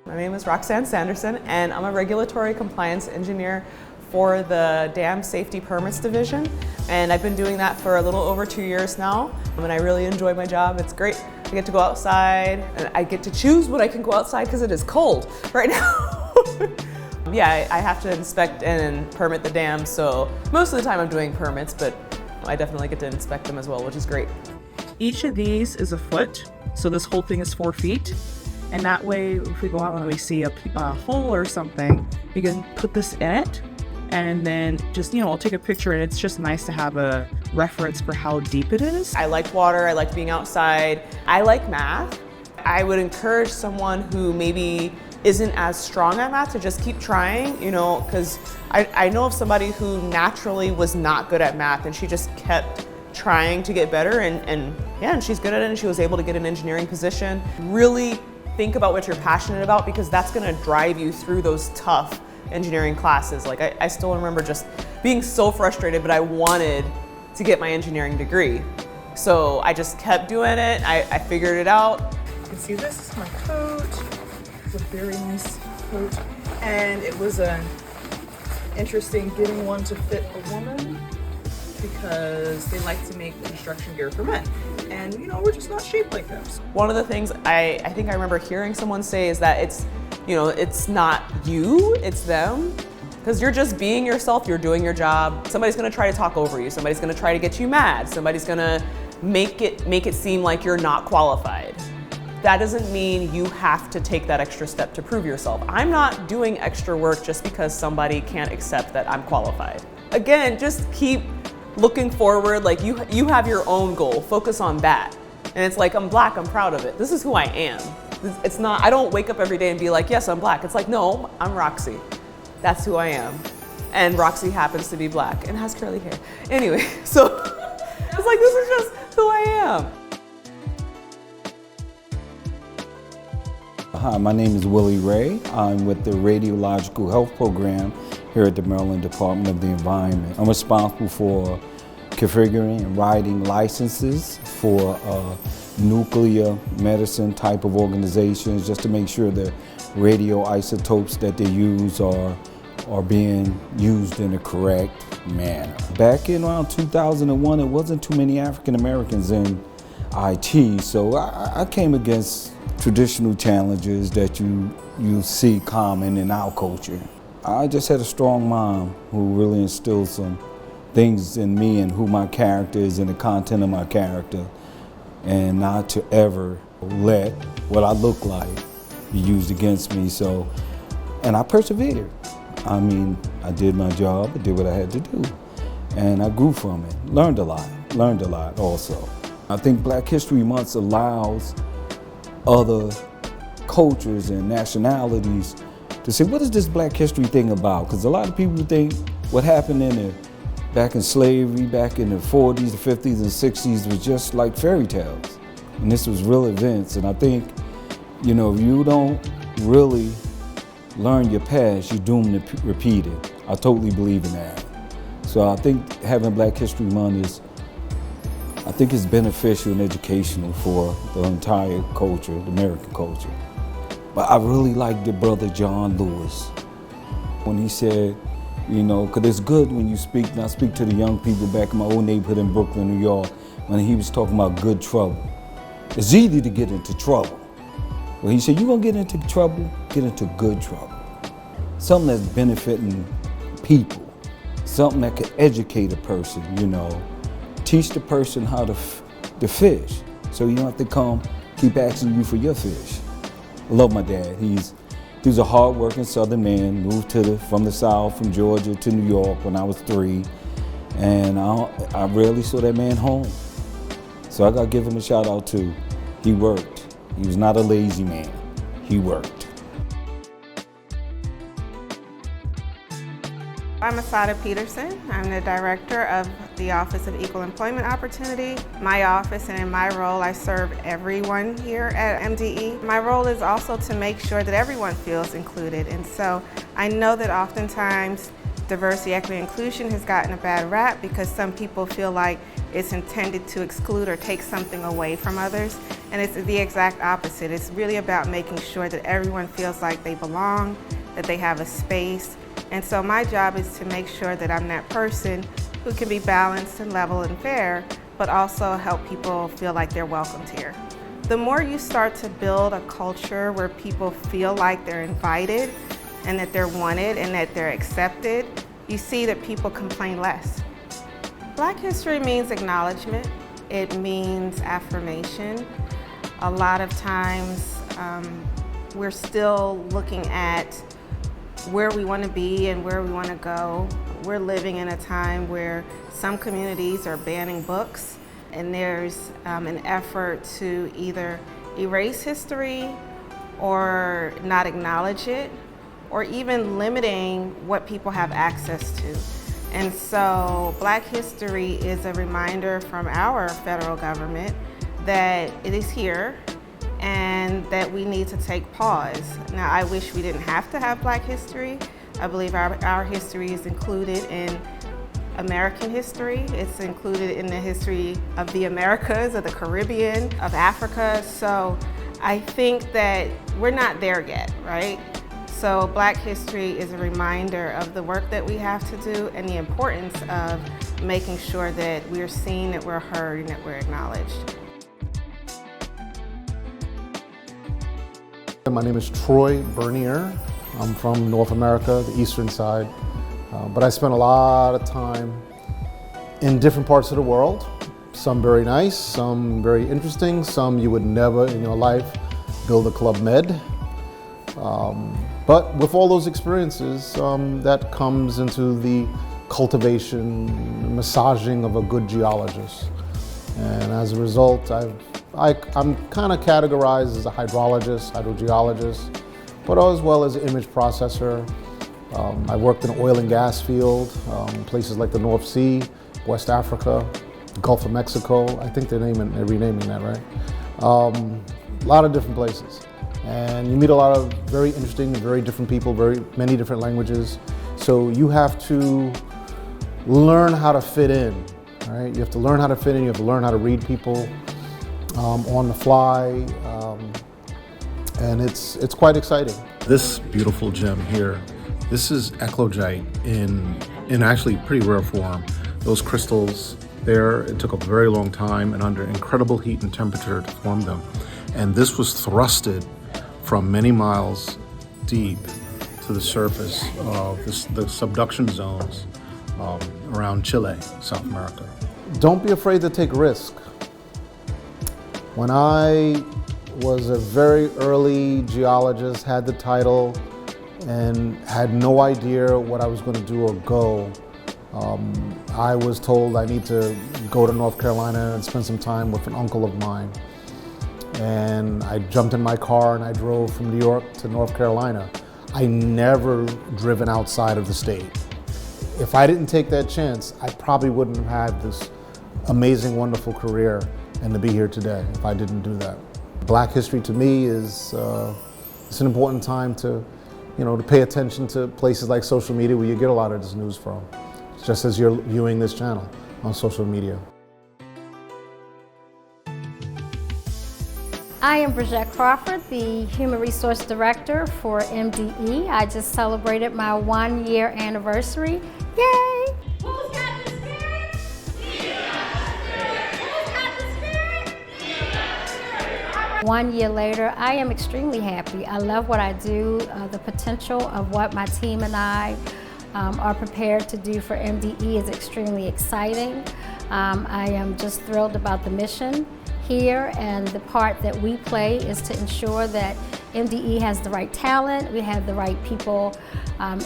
My name is Roxy Sanderson, and I'm a regulatory compliance engineer for the Dam Safety Permits Division. And I've been doing that for a little over 2 years now, and I really enjoy my job. It's great. I get to go outside, and I get to choose when I can go outside because it is cold right now. Yeah, I have to inspect and permit the dams, so most of the time I'm doing permits, but I definitely get to inspect them as well, which is great. Each of these is a foot, so this whole thing is 4 feet. And that way, if we go out and we see a hole or something, we can put this in it, and then just, I'll take a picture, and it's just nice to have a reference for how deep it is. I like water, I like being outside, I like math. I would encourage someone who maybe isn't as strong at math to just keep trying, because I know of somebody who naturally was not good at math, and she just kept trying to get better, and she's good at it, and she was able to get an engineering position. Really think about what you're passionate about, because that's gonna drive you through those tough engineering classes. Like I still remember just being so frustrated, but I wanted to get my engineering degree. So I just kept doing it, I figured it out. You can see this is my coat. It's a very nice coat. And it was interesting getting one to fit a woman, because they like to make construction gear for men. And we're just not shaped like this. One of the things I think I remember hearing someone say is that it's not you, it's them. Because you're just being yourself, you're doing your job. Somebody's gonna try to talk over you, somebody's gonna try to get you mad, somebody's gonna make it seem like you're not qualified. That doesn't mean you have to take that extra step to prove yourself. I'm not doing extra work just because somebody can't accept that I'm qualified. Again, just keep looking forward, like you have your own goal, focus on that. And it's like, I'm Black, I'm proud of it. This is who I am. It's not, I don't wake up every day and be like, yes, I'm Black. It's like, no, I'm Roxy. That's who I am. And Roxy happens to be Black and has curly hair. Anyway, so it's like, this is just who I am. Hi, my name is Willie Ray. I'm with the Radiological Health Program here at the Maryland Department of the Environment. I'm responsible for configuring and writing licenses for nuclear medicine type of organizations, just to make sure the radioisotopes that they use are being used in a correct manner. Back in around 2001, it wasn't too many African Americans in IT, so I came against traditional challenges that you see common in our culture. I just had a strong mom who really instilled some things in me and who my character is and the content of my character, and not to ever let what I look like be used against me. So, and I persevered. I mean, I did my job, I did what I had to do, and I grew from it, learned a lot also. I think Black History Month allows other cultures and nationalities to say, what is this Black history thing about? Because a lot of people think what happened back in slavery, back in the 40s, the 50s, and 60s was just like fairy tales. And this was real events. And I think, if you don't really learn your past, you're doomed to repeat it. I totally believe in that. So I think having Black History Month is beneficial and educational for the entire culture, the American culture. But I really like the brother John Lewis when he said, because it's good when you speak, and I speak to the young people back in my old neighborhood in Brooklyn, New York, when he was talking about good trouble. It's easy to get into trouble. Well, he said, you're gonna get into trouble, get into good trouble. Something that's benefiting people, something that could educate a person, teach the person how to fish, so you don't have to keep asking you for your fish. I love my dad. He was a hard-working Southern man, moved from the South, from Georgia to New York when I was 3, and I rarely saw that man home. So I gotta give him a shout out too. He worked. He was not a lazy man. He worked. I'm Assata Peteron. I'm the director of the Office of Equal Employment Opportunity. My office and in my role, I serve everyone here at MDE. My role is also to make sure that everyone feels included. And so I know that oftentimes diversity, equity, and inclusion has gotten a bad rap because some people feel like it's intended to exclude or take something away from others. And it's the exact opposite. It's really about making sure that everyone feels like they belong, that they have a space. And so my job is to make sure that I'm that person who can be balanced and level and fair, but also help people feel like they're welcomed here. The more you start to build a culture where people feel like they're invited and that they're wanted and that they're accepted, you see that people complain less. Black history means acknowledgement. It means affirmation. A lot of times we're still looking at where we want to be and where we want to go. We're living in a time where some communities are banning books, and there's an effort to either erase history or not acknowledge it, or even limiting what people have access to. And so Black history is a reminder from our federal government that it is here and that we need to take pause. Now, I wish we didn't have to have Black history. I believe our history is included in American history. It's included in the history of the Americas, of the Caribbean, of Africa. So I think that we're not there yet, right? So Black history is a reminder of the work that we have to do and the importance of making sure that we're seen, that we're heard, and that we're acknowledged. My name is Troy Bernier. I'm from North America, the eastern side, but I spent a lot of time in different parts of the world. Some very nice, some very interesting, some you would never in your life build a Club Med. But with all those experiences, that comes into the cultivation, massaging of a good geologist. And as a result, I'm kind of categorized as a hydrologist, hydrogeologist, but as well as an image processor. I worked in the oil and gas field, places like the North Sea, West Africa, Gulf of Mexico. I think they're renaming that, right? A lot of different places. And you meet a lot of very interesting, very different people, very many different languages. So you have to learn how to fit in, right? You have to learn how to fit in, you have to learn how to read people on the fly, and it's quite exciting. This beautiful gem here, this is eclogite in actually pretty rare form. Those crystals there, it took a very long time and under incredible heat and temperature to form them. And this was thrusted from many miles deep to the surface of the subduction zones around Chile, South America. Don't be afraid to take risk. When I was a very early geologist, had the title, and had no idea what I was going to do or go, I was told I need to go to North Carolina and spend some time with an uncle of mine. And I jumped in my car and I drove from New York to North Carolina. I never driven outside of the state. If I didn't take that chance, I probably wouldn't have had this amazing, wonderful career and to be here today if I didn't do that. Black history to me is it's an important time to pay attention to places like social media where you get a lot of this news from, just as you're viewing this channel on social media. I am Brigette Crawford, the Human Resource Director for MDE. I just celebrated my 1-year anniversary. Yay! Who's got the spirit? We got the spirit. Who's got the spirit? We got the spirit. 1 year later, I am extremely happy. I love what I do. The potential of what my team and I are prepared to do for MDE is extremely exciting. I am just thrilled about the mission here, and the part that we play is to ensure that MDE has the right talent, we have the right people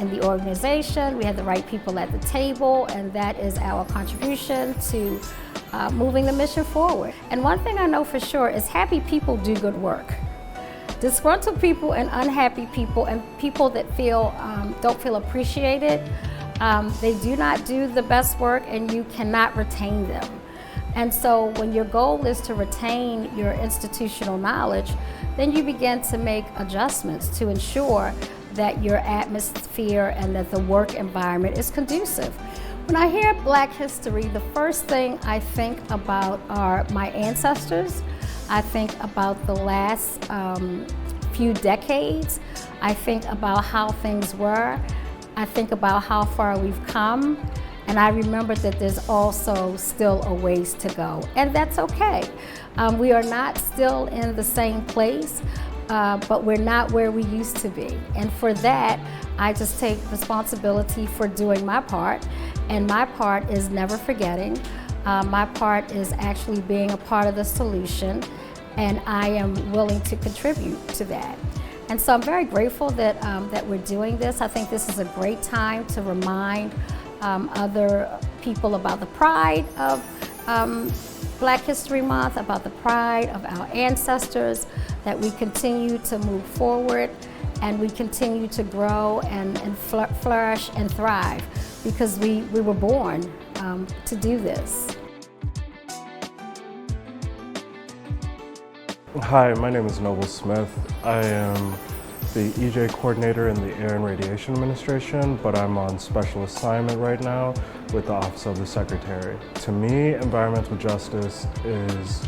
in the organization, we have the right people at the table, and that is our contribution to moving the mission forward. And one thing I know for sure is happy people do good work. Disgruntled people and unhappy people and people that don't feel appreciated, they do not do the best work, and you cannot retain them. And so when your goal is to retain your institutional knowledge, then you begin to make adjustments to ensure that your atmosphere and that the work environment is conducive. When I hear Black history, the first thing I think about are my ancestors. I think about the last few decades. I think about how things were. I think about how far we've come. And I remember that there's also still a ways to go. And that's okay. We are not still in the same place, but we're not where we used to be. And for that, I just take responsibility for doing my part. And my part is never forgetting. My part is actually being a part of the solution. And I am willing to contribute to that. And so I'm very grateful that, that we're doing this. I think this is a great time to remind other people about the pride of Black History Month, about the pride of our ancestors, that we continue to move forward and we continue to grow and flourish and thrive because we were born to do this. Hi, my name is Noble Smith. I am the EJ coordinator in the Air and Radiation Administration, but I'm on special assignment right now with the Office of the Secretary. To me, environmental justice is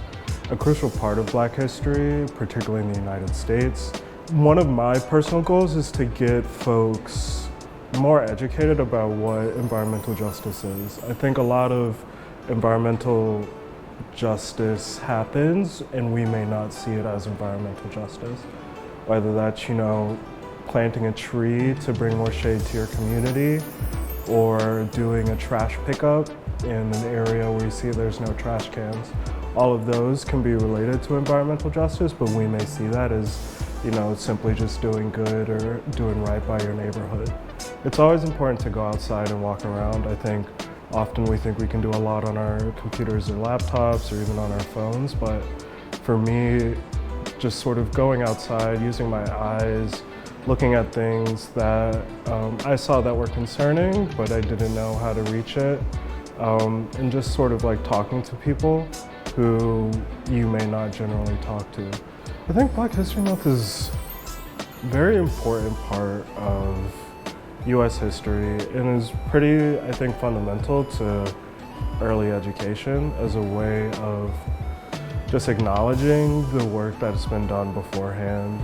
a crucial part of Black history, particularly in the United States. One of my personal goals is to get folks more educated about what environmental justice is. I think a lot of environmental justice happens and we may not see it as environmental justice. Whether that's, planting a tree to bring more shade to your community or doing a trash pickup in an area where you see there's no trash cans. All of those can be related to environmental justice, but we may see that as, simply just doing good or doing right by your neighborhood. It's always important to go outside and walk around. I think often we think we can do a lot on our computers or laptops or even on our phones, but for me, just sort of going outside, using my eyes, looking at things that I saw that were concerning, but I didn't know how to reach it, and just sort of like talking to people who you may not generally talk to. I think Black History Month is a very important part of US history and is pretty, I think, fundamental to early education as a way of just acknowledging the work that's been done beforehand.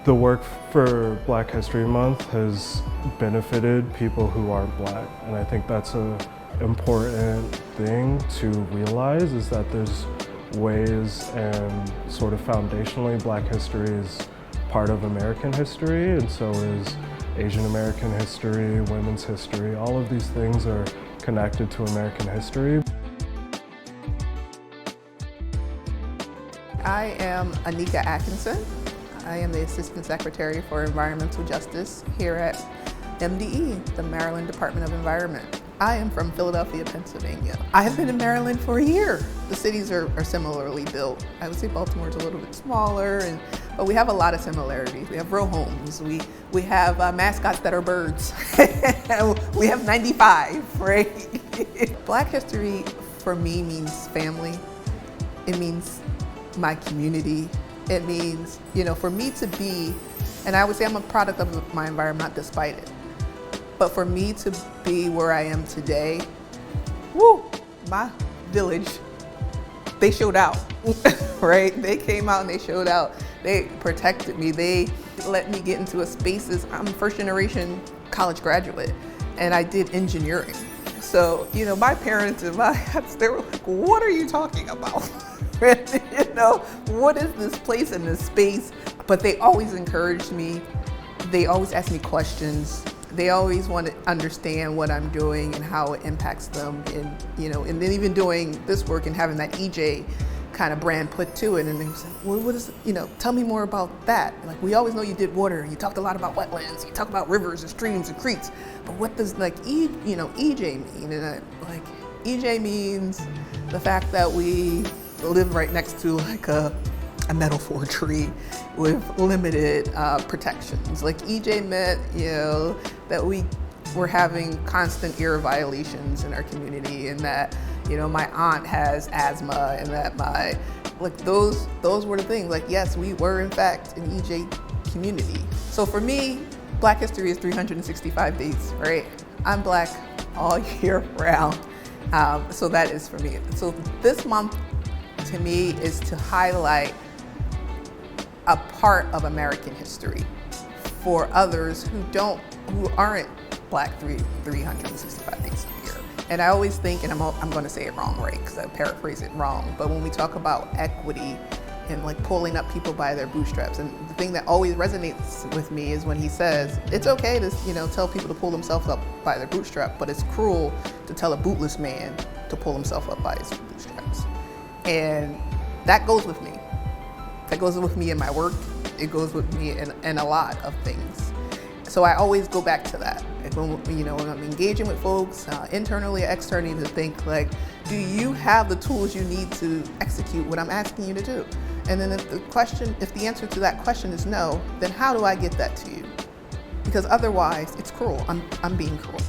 The work for Black History Month has benefited people who aren't Black, and I think that's an important thing to realize, is that there's ways and sort of foundationally Black history is part of American history, and so is Asian American history, women's history. All of these things are connected to American history. I am Aneca Atkinson. I am the Assistant Secretary for Environmental Justice here at MDE, the Maryland Department of Environment. I am from Philadelphia, Pennsylvania. I have been in Maryland for a year. The cities are similarly built. I would say Baltimore's a little bit smaller, but we have a lot of similarities. We have row homes. We have mascots that are birds. We have 95, right? Black history for me means family. It means my community. It means, for me to be, and I would say I'm a product of my environment, not despite it. But for me to be where I am today, my village, they showed out, right? They came out and they showed out. They protected me. They let me get into a spaces. I'm a first generation college graduate and I did engineering. So, my parents and they were like, what are you talking about? What is this place and this space? But they always encouraged me. They always asked me questions. They always want to understand what I'm doing and how it impacts them. And then even doing this work and having that EJ kind of brand put to it. And they was like, well, what is, tell me more about that. Like, we always know you did water and you talked a lot about wetlands. You talked about rivers and streams and creeks. But what does EJ mean? And EJ means the fact that we live right next to like a metal forestry with limited protections. Like EJ meant, that we were having constant air violations in our community, and that, my aunt has asthma, and that those were the things. Like, yes, we were in fact an EJ community. So for me, Black history is 365 days, right? I'm Black all year round. So that is for me. So this month to me is to highlight a part of American history for others who aren't Black 365 days a year. And I always think, and I'm going to say it wrong, right? Because I paraphrase it wrong. But when we talk about equity and like pulling up people by their bootstraps, and the thing that always resonates with me is when he says it's okay to tell people to pull themselves up by their bootstrap, but it's cruel to tell a bootless man to pull himself up by his bootstraps. And that goes with me. That goes with me in my work. It goes with me in a lot of things. So I always go back to that. When I'm engaging with folks, internally or externally, to think like, do you have the tools you need to execute what I'm asking you to do? And then if the answer to that question is no, then how do I get that to you? Because otherwise, it's cruel. I'm being cruel.